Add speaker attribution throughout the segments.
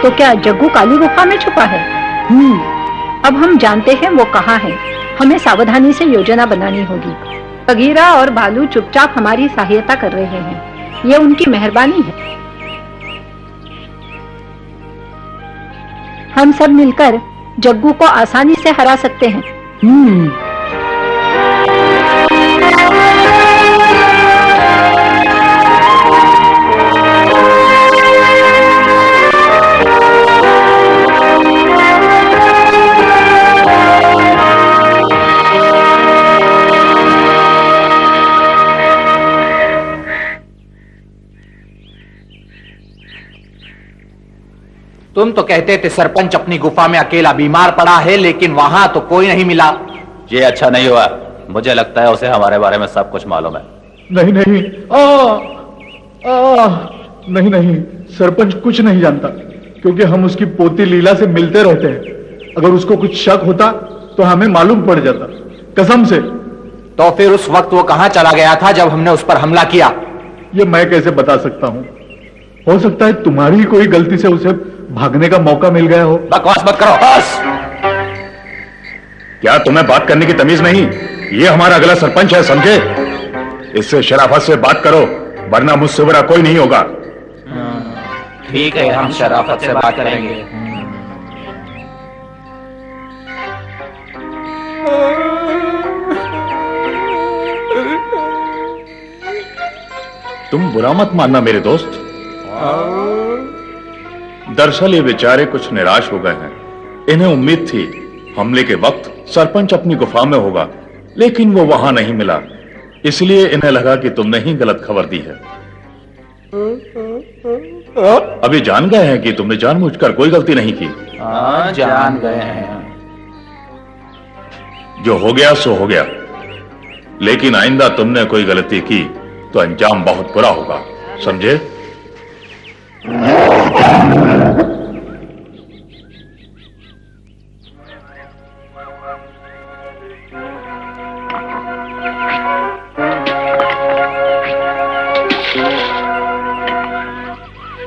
Speaker 1: तो क्या जग्गू काली गुफा में छुपा है? अब हम जानते हैं वो कहाँ है। हमें सावधानी से योजना बनानी होगी। बगीरा और भालू चुपचाप हमारी सहायता कर रहे हैं, ये उनकी मेहरबानी है। हम सब मिलकर जग्गू को आसानी से हरा सकते हैं।
Speaker 2: तुम तो कहते थे सरपंच अपनी गुफा में अकेला बीमार पड़ा है, लेकिन वहां तो कोई नहीं मिला।
Speaker 3: ये अच्छा नहीं हुआ। मुझे लगता है उसे हमारे बारे में सब कुछ मालूम है।
Speaker 4: नहीं नहीं, नहीं नहीं, सरपंच कुछ नहीं जानता, क्योंकि हम उसकी पोती लीला से मिलते रहते हैं। अगर उसको कुछ शक होता तो हमें मालूम पड़ जाता, कसम से।
Speaker 2: तो फिर उस वक्त वो कहां चला गया था जब हमने उस पर हमला किया?
Speaker 4: ये मैं कैसे बता सकता हूं? हो सकता है तुम्हारी ही कोई गलती से उसे भागने का मौका मिल गया हो।
Speaker 3: बकवास मत करो। बस।
Speaker 5: क्या तुम्हें बात करने की तमीज नहीं? ये हमारा अगला सरपंच है, समझे? इससे शराफत से बात करो, वरना मुझसे बुरा कोई नहीं होगा।
Speaker 3: ठीक है, हम शराफत से बात करेंगे।
Speaker 5: तुम बुरा मत मानना मेरे दोस्त। दरअसल ये बेचारे कुछ निराश हो गए हैं। इन्हें उम्मीद थी हमले के वक्त सरपंच अपनी गुफा में होगा, लेकिन वो वहां नहीं मिला। इसलिए इन्हें लगा कि तुमने ही गलत खबर दी है। अभी जान गए हैं कि तुमने जानबूझकर कोई गलती नहीं की।
Speaker 3: जान गए हैं।
Speaker 5: जो हो गया सो हो गया, लेकिन आइंदा तुमने कोई गलती की तो अंजाम बहुत बुरा होगा, समझे?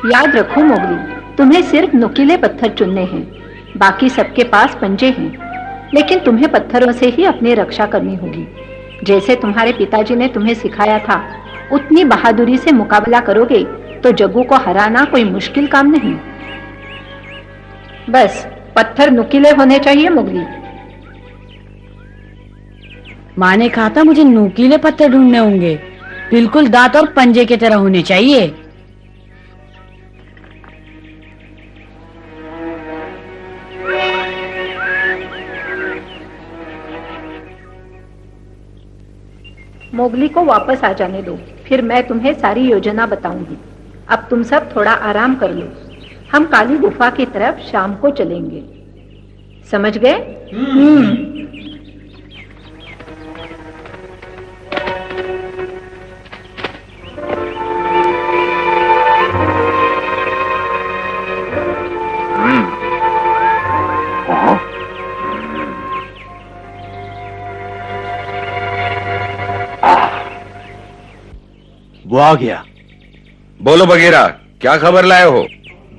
Speaker 1: याद रखो मोगली, तुम्हें सिर्फ नुकीले पत्थर चुनने हैं, बाकी सबके पास पंजे हैं। लेकिन तुम्हें पत्थरों से ही अपनी रक्षा करनी होगी। जैसे तुम्हारे पिताजी ने तुम्हें सिखाया था, उतनी बहादुरी से मुकाबला करोगे तो जग्गू को हराना कोई मुश्किल काम नहीं। बस पत्थर नुकीले होने चाहिए मोगली।
Speaker 6: माँ ने कहा था मुझे नुकीले पत्थर ढूंढने होंगे, बिल्कुल दांत और पंजे की तरह होने चाहिए।
Speaker 1: मोगली को वापस आ जाने दो, फिर मैं तुम्हें सारी योजना बताऊंगी। अब तुम सब थोड़ा आराम कर लो। हम काली गुफा की तरफ शाम को चलेंगे, समझ गए?
Speaker 7: वो आ गया।
Speaker 5: बोलो बगीरा, क्या खबर लाए हो?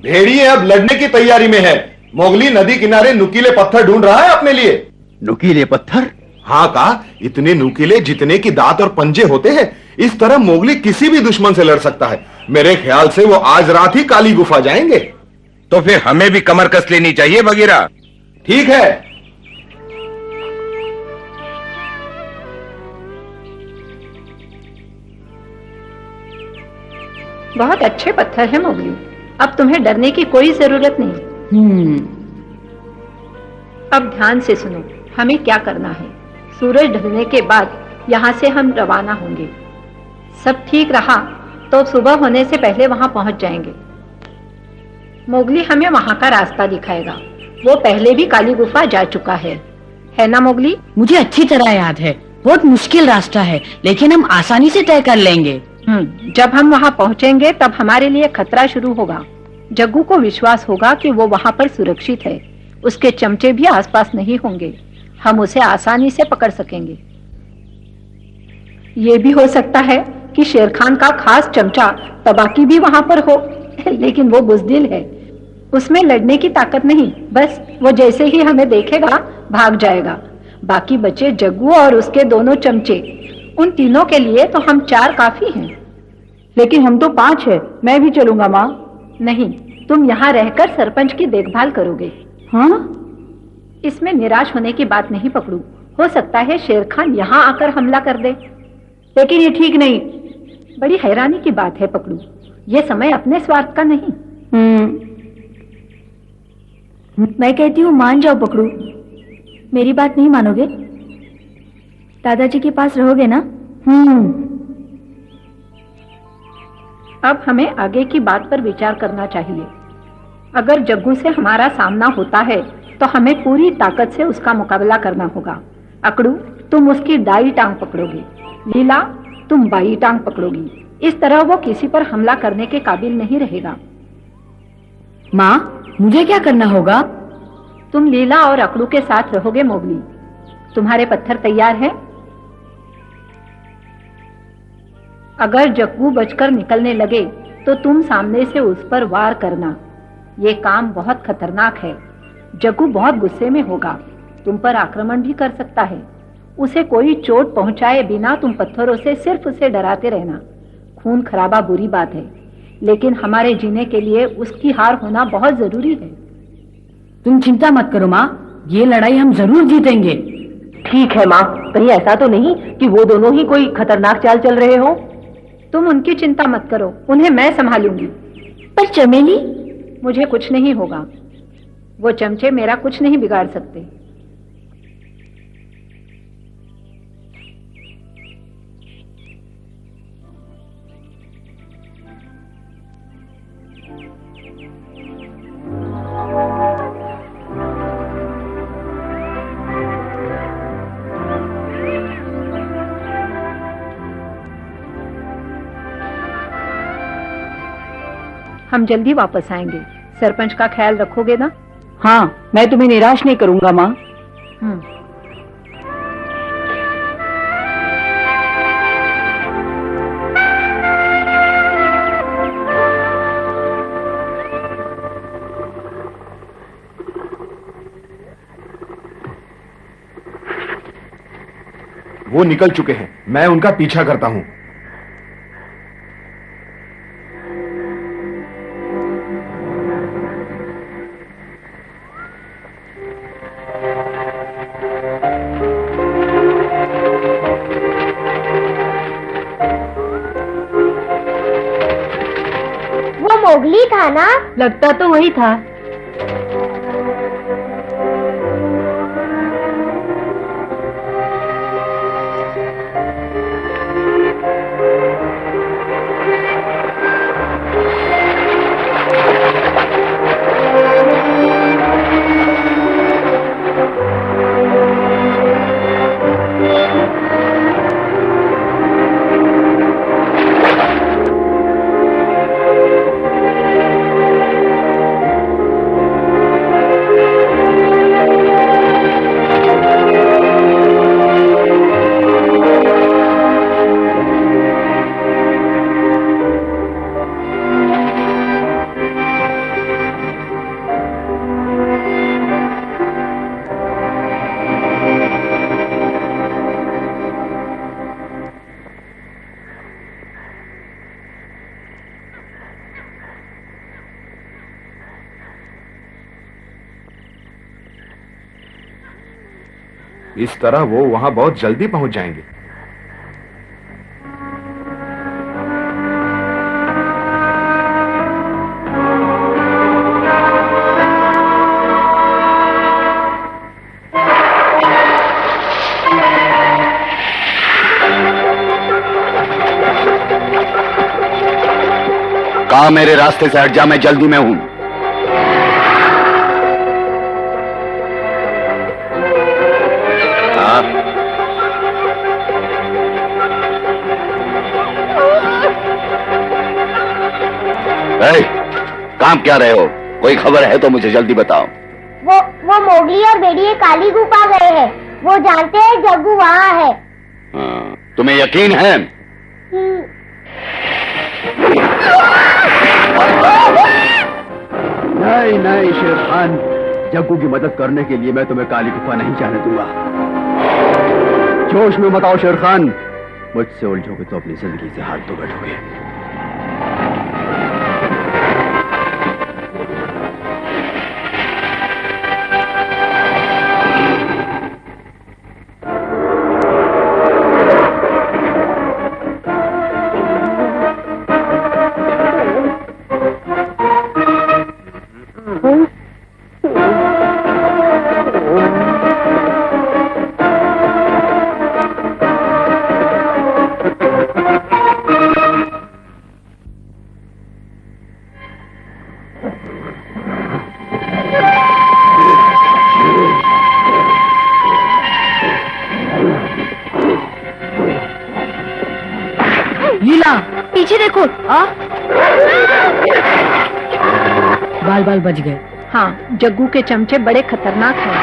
Speaker 8: भेड़िए अब लड़ने की तैयारी में है। मोगली नदी किनारे नुकीले पत्थर ढूंढ रहा है अपने लिए।
Speaker 7: नुकीले पत्थर?
Speaker 8: हाँ का, इतने नुकीले जितने की दांत और पंजे होते हैं। इस तरह मोगली किसी भी दुश्मन से लड़ सकता है। मेरे ख्याल से वो आज रात ही काली गुफा जाएंगे।
Speaker 5: तो फिर हमें भी कमर कस लेनी चाहिए बगीरा।
Speaker 8: ठीक है।
Speaker 1: बहुत अच्छे पत्थर है मोगली, अब तुम्हें डरने की कोई जरूरत नहीं। अब ध्यान से सुनो, हमें क्या करना है। सूरज ढलने के बाद यहाँ से हम रवाना होंगे। सब ठीक रहा तो सुबह होने से पहले वहां पहुंच जाएंगे। मोगली हमें वहां का रास्ता दिखाएगा। वो पहले भी काली गुफा जा चुका है ना मोगली?
Speaker 6: मुझे अच्छी तरह याद है। बहुत मुश्किल रास्ता है, लेकिन हम आसानी से तय कर लेंगे।
Speaker 1: जब हम वहां पहुंचेंगे तब हमारे लिए खतरा शुरू होगा। जग्गू को विश्वास होगा कि वो वहां पर सुरक्षित है, उसके चमचे भी आसपास नहीं होंगे, हम उसे आसानी से पकड़ सकेंगे। ये भी हो सकता है कि शेर खान का खास चमचा तबाकी भी वहां पर हो, लेकिन वो बुज़दिल है, उसमें लड़ने की ताकत नहीं, बस वो जैसे ही हमें देखेगा भाग जाएगा। बाकी बचे जग्गू और उसके दोनों चमचे। उन तीनों के लिए तो हम 4 काफी हैं।
Speaker 6: लेकिन हम तो 5 है। मैं भी चलूंगा माँ।
Speaker 1: नहीं, तुम यहाँ रहकर सरपंच की देखभाल करोगे।
Speaker 6: हाँ?
Speaker 1: इसमें निराश होने की बात नहीं पकड़ू। हो सकता है शेर खान यहाँ आकर हमला कर दे।
Speaker 6: लेकिन ये ठीक नहीं।
Speaker 1: बड़ी हैरानी की बात है पकड़ू, ये समय अपने स्वार्थ का नहीं।
Speaker 9: मैं कहती हूँ मान जाओ पकड़ू। मेरी बात नहीं मानोगे? दादाजी के पास रहोगे ना?
Speaker 1: अब हमें आगे की बात पर विचार करना चाहिए। अगर जग्गू से हमारा सामना होता है तो हमें पूरी ताकत से उसका मुकाबला करना होगा। अकड़ू, तुम उसकी दाई टांग पकड़ोगी। लीला, तुम बाई टांग पकड़ोगी। इस तरह वो किसी पर हमला करने के काबिल नहीं रहेगा।
Speaker 6: माँ, मुझे क्या करना होगा?
Speaker 1: तुम लीला और अकड़ू के साथ रहोगे मोगली। तुम्हारे पत्थर तैयार है? अगर जग्गू बचकर निकलने लगे तो तुम सामने से उस पर वार करना। ये काम बहुत खतरनाक है। जग्गू बहुत गुस्से में होगा, तुम पर आक्रमण भी कर सकता है। उसे कोई चोट पहुंचाए बिना तुम पत्थरों से सिर्फ उसे डराते रहना। खून खराबा बुरी बात है, लेकिन हमारे जीने के लिए उसकी हार होना बहुत जरूरी है।
Speaker 6: तुम चिंता मत करो माँ, ये लड़ाई हम जरूर जीतेंगे।
Speaker 10: ठीक है माँ, कहीं ऐसा तो नहीं कि वो दोनों ही कोई खतरनाक चाल चल रहे हो?
Speaker 1: तुम उनकी चिंता मत करो, उन्हें मैं संभालूंगी।
Speaker 9: पर चमेली?
Speaker 1: मुझे कुछ नहीं होगा। वो चमचे मेरा कुछ नहीं बिगाड़ सकते। हम जल्दी वापस आएंगे। सरपंच का ख्याल रखोगे ना?
Speaker 6: हाँ, मैं तुम्हें निराश नहीं करूंगा माँ।
Speaker 8: वो निकल चुके हैं, मैं उनका पीछा करता हूं।
Speaker 9: वो मोगली था ना?
Speaker 6: लगता तो वही था।
Speaker 8: इस तरह वो वहां बहुत जल्दी पहुंच जाएंगे।
Speaker 7: कहा मेरे रास्ते से हट जा, मैं जल्दी में हूं। काम क्या रहे हो? कोई खबर है तो मुझे जल्दी बताओ।
Speaker 9: वो मोगली और बेड़िए काली गुफा गए हैं। वो जानते हैं जग्गू वहाँ है।
Speaker 7: तुम्हें यकीन है? नहीं नहीं शेर खान, जग्गू की मदद करने के लिए मैं तुम्हें काली गुफा नहीं जाने दूंगा। जोश में मत आओ शेर खान, मुझसे उलझोगे तो अपनी जिंदगी से हाथ धो बैठोगे।
Speaker 6: लीला,
Speaker 9: पीछे देखो।
Speaker 6: बाल बाल बच गए।
Speaker 1: हाँ, जग्गू के चमचे बड़े खतरनाक हैं।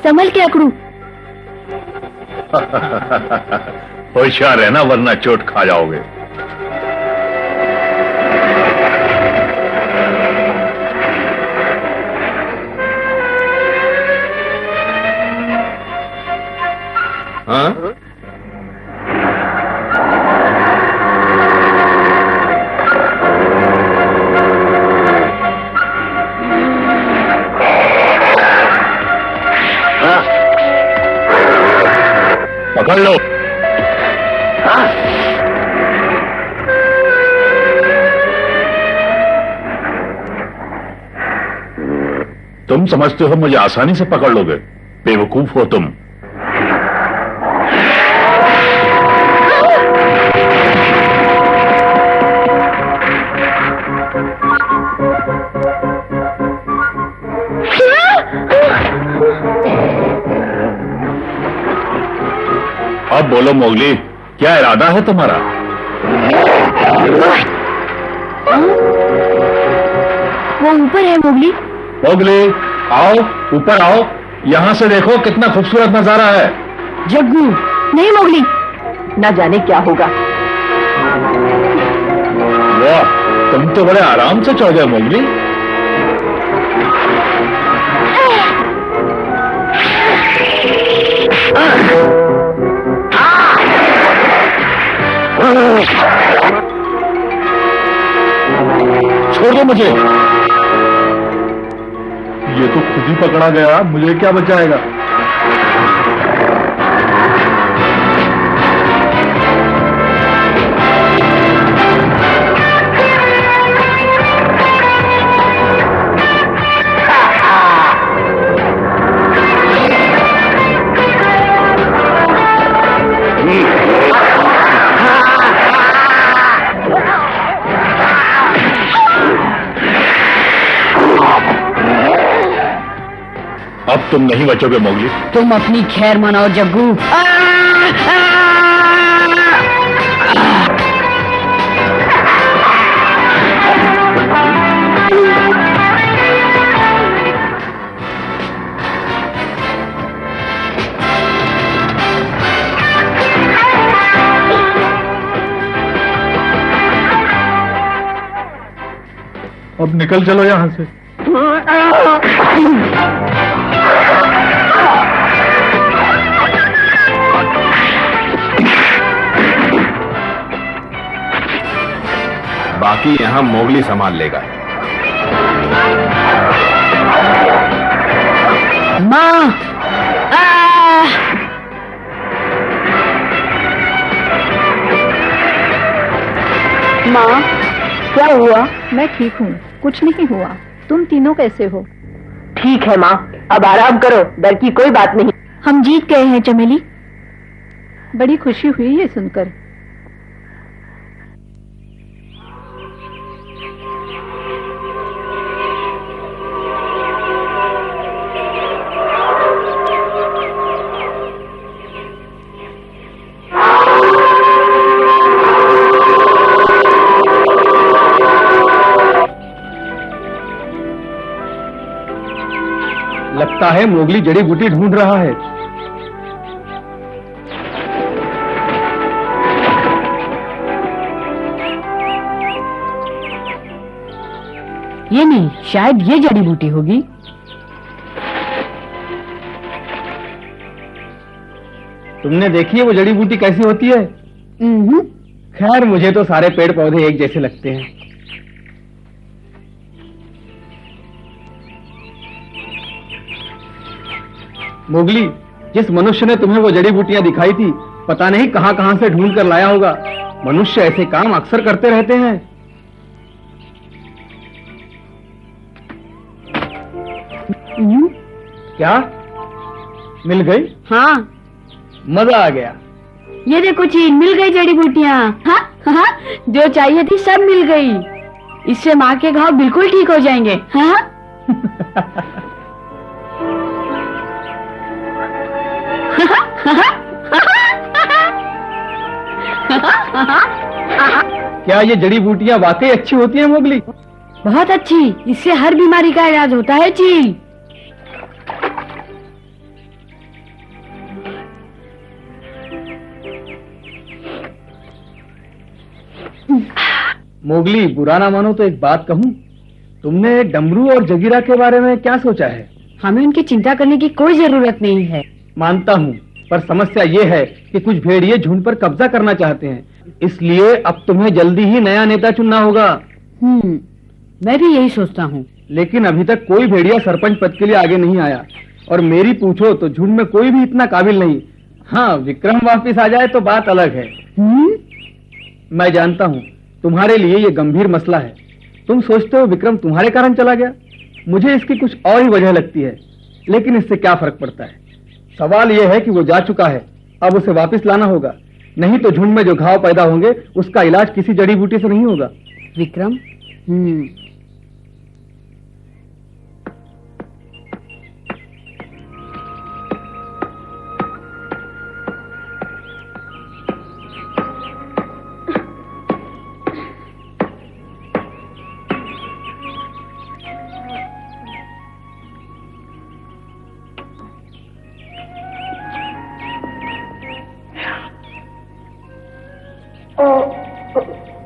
Speaker 9: संभल के अकड़ू।
Speaker 5: होशियार रहना वरना चोट खा जाओगे। हाँ? पकड़ लो। तुम समझते हो मुझे आसानी से पकड़ लोगे? बेवकूफ हो तुम। अब बोलो मोगली, क्या इरादा है तुम्हारा?
Speaker 9: वो ऊपर है मोगली।
Speaker 5: मोगली आओ, ऊपर आओ, यहां से देखो कितना खूबसूरत नजारा है।
Speaker 6: जग्गू,
Speaker 9: नहीं मोगली।
Speaker 10: न जाने क्या होगा।
Speaker 5: वाह, तुम तो बड़े आराम से चढ़ गए मोगली। छोड़ दो मुझे।
Speaker 4: ये तो खुद ही पकड़ा गया, मुझे क्या बचाएगा?
Speaker 5: अब तुम नहीं बचोगे मोगली।
Speaker 6: तुम अपनी खैर मनाओ जग्गू।
Speaker 4: अब निकल चलो यहां से।
Speaker 8: बाकी यहां मोगली संभाल लेगा।
Speaker 6: माँ,
Speaker 10: माँ, क्या हुआ?
Speaker 1: मैं ठीक हूँ, कुछ नहीं हुआ। तुम तीनों कैसे हो?
Speaker 10: ठीक है माँ, अब आराम करो, डर की कोई बात नहीं।
Speaker 9: हम जीत गए हैं चमेली।
Speaker 1: बड़ी खुशी हुई ये सुनकर।
Speaker 4: लगता है मोगली जड़ी बूटी ढूंढ रहा है।
Speaker 6: ये नहीं, शायद ये जड़ी बूटी होगी।
Speaker 7: तुमने देखी है वो जड़ी बूटी कैसी होती है? खैर मुझे तो सारे पेड़ पौधे एक जैसे लगते हैं। मोगली, जिस मनुष्य ने तुम्हें वो जड़ी बूटियां दिखाई थी, पता नहीं कहां कहां से ढूंढ कर लाया होगा। मनुष्य ऐसे काम अक्सर करते रहते हैं। क्या मिल गई?
Speaker 6: हाँ,
Speaker 7: मजा आ गया।
Speaker 6: ये देखो चील, मिल गई जड़ी बूटियाँ। हाँ हाँ, जो चाहिए थी सब मिल गई। इससे माँ के घाव बिल्कुल ठीक हो जाएंगे। हाँ
Speaker 7: क्या ये जड़ी बूटियां वाकई अच्छी होती हैं मोगली?
Speaker 6: बहुत अच्छी, इससे हर बीमारी का इलाज होता है चील।
Speaker 7: मोगली, बुरा ना मानो तो एक बात कहूं, तुमने डमरू और जगीरा के बारे में क्या सोचा है?
Speaker 6: हमें उनकी चिंता करने की कोई जरूरत नहीं है।
Speaker 7: मानता हूं, पर समस्या ये है कि कुछ भेड़िए झुंड पर कब्जा करना चाहते हैं, इसलिए अब तुम्हें जल्दी ही नया नेता चुनना होगा।
Speaker 6: मैं भी यही सोचता हूँ।
Speaker 7: लेकिन अभी तक कोई भेड़िया सरपंच पद के लिए आगे नहीं आया, और मेरी पूछो तो झुंड में कोई भी इतना काबिल नहीं। हाँ, विक्रम वापिस आ जाए तो बात अलग है। मैं जानता हूँ तुम्हारे लिए ये गंभीर मसला है। तुम सोचते हो विक्रम तुम्हारे कारण चला गया, मुझे इसकी कुछ और ही वजह लगती है, लेकिन इससे क्या फर्क पड़ता है। सवाल यह है कि वो जा चुका है, अब उसे वापस लाना होगा, नहीं तो झुंड में जो घाव पैदा होंगे उसका इलाज किसी जड़ी बूटी से नहीं होगा।
Speaker 6: विक्रम,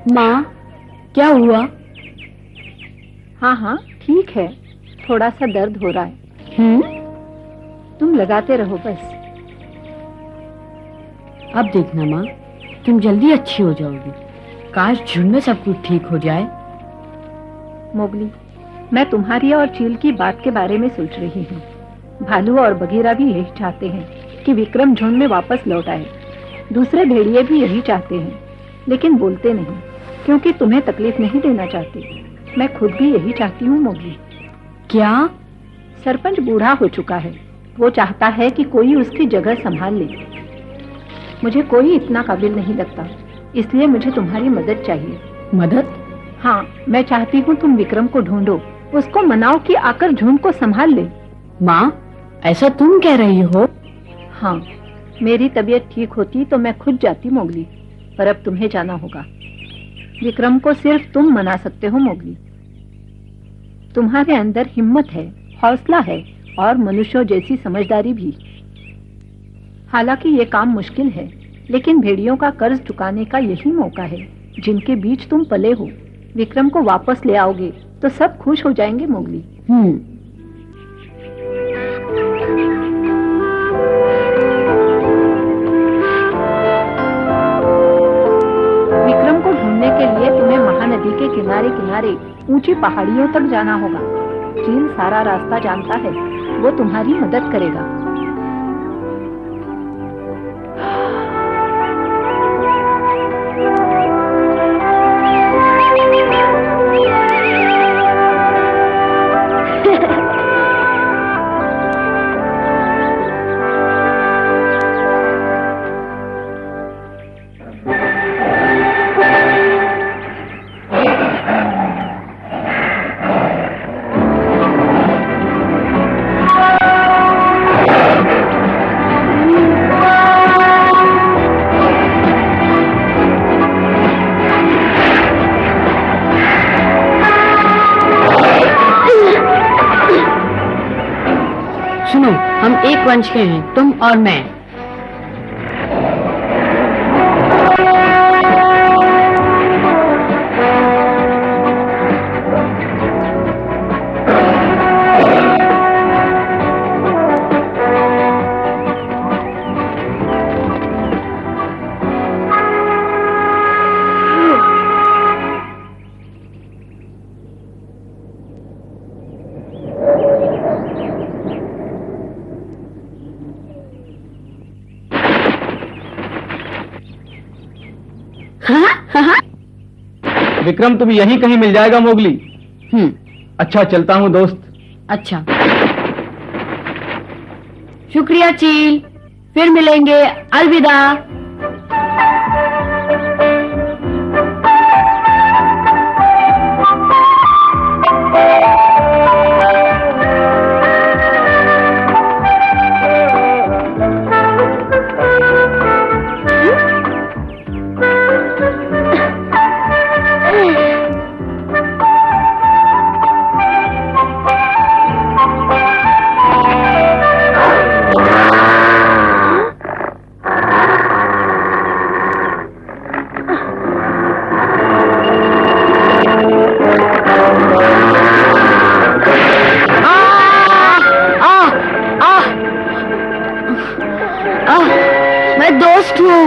Speaker 6: माँ, क्या हुआ?
Speaker 1: हाँ हाँ, ठीक है, थोड़ा सा दर्द हो रहा है। तुम लगाते रहो बस।
Speaker 6: अब देखना माँ, तुम जल्दी अच्छी हो जाओगी। काश झुंड में सब कुछ ठीक हो जाए।
Speaker 1: मोगली, मैं तुम्हारी और चील की बात के बारे में सोच रही हूँ। भालू और बघीरा भी यही चाहते हैं कि विक्रम झुंड में वापस लौट आए। दूसरे भेड़िए भी यही चाहते हैं, लेकिन बोलते नहीं, क्योंकि तुम्हें तकलीफ नहीं देना चाहते। मैं खुद भी यही चाहती हूँ मोगली।
Speaker 6: क्या?
Speaker 1: सरपंच बूढ़ा हो चुका है, वो चाहता है कि कोई उसकी जगह संभाल ले। मुझे कोई इतना काबिल नहीं लगता, इसलिए मुझे तुम्हारी मदद चाहिए।
Speaker 6: मदद?
Speaker 1: हाँ, मैं चाहती हूँ तुम विक्रम को ढूंढो, उसको मनाओ कि आकर झुंड को संभाल ले।
Speaker 6: माँ, ऐसा तुम कह रही हो?
Speaker 1: हाँ, मेरी तबीयत ठीक होती तो मैं खुद जाती मोगली, पर अब तुम्हें जाना होगा। विक्रम को सिर्फ तुम मना सकते हो मोगली। तुम्हारे अंदर हिम्मत है, हौसला है और मनुष्यों जैसी समझदारी भी। हालांकि ये काम मुश्किल है, लेकिन भेड़ियों का कर्ज चुकाने का यही मौका है जिनके बीच तुम पले हो। विक्रम को वापस ले आओगे तो सब खुश हो जाएंगे मोगली। विक्रम को ढूंढने के लिए तुम्हें महानदी के किनारे किनारे ऊंची पहाड़ियों तक जाना होगा। चील सारा रास्ता जानता है, वो तुम्हारी मदद करेगा।
Speaker 6: सुनो, हम एक वंश के हैं, तुम और मैं।
Speaker 7: विक्रम तुम्हें यहीं कहीं मिल जाएगा मोगली। अच्छा चलता हूँ दोस्त।
Speaker 6: अच्छा, शुक्रिया चील, फिर मिलेंगे, अलविदा। मैं दोस्त हूँ।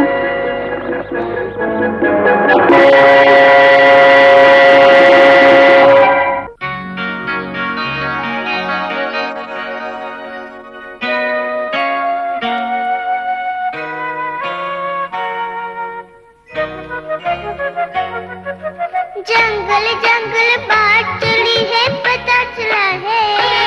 Speaker 11: जंगल जंगल बात चली है, पता चला है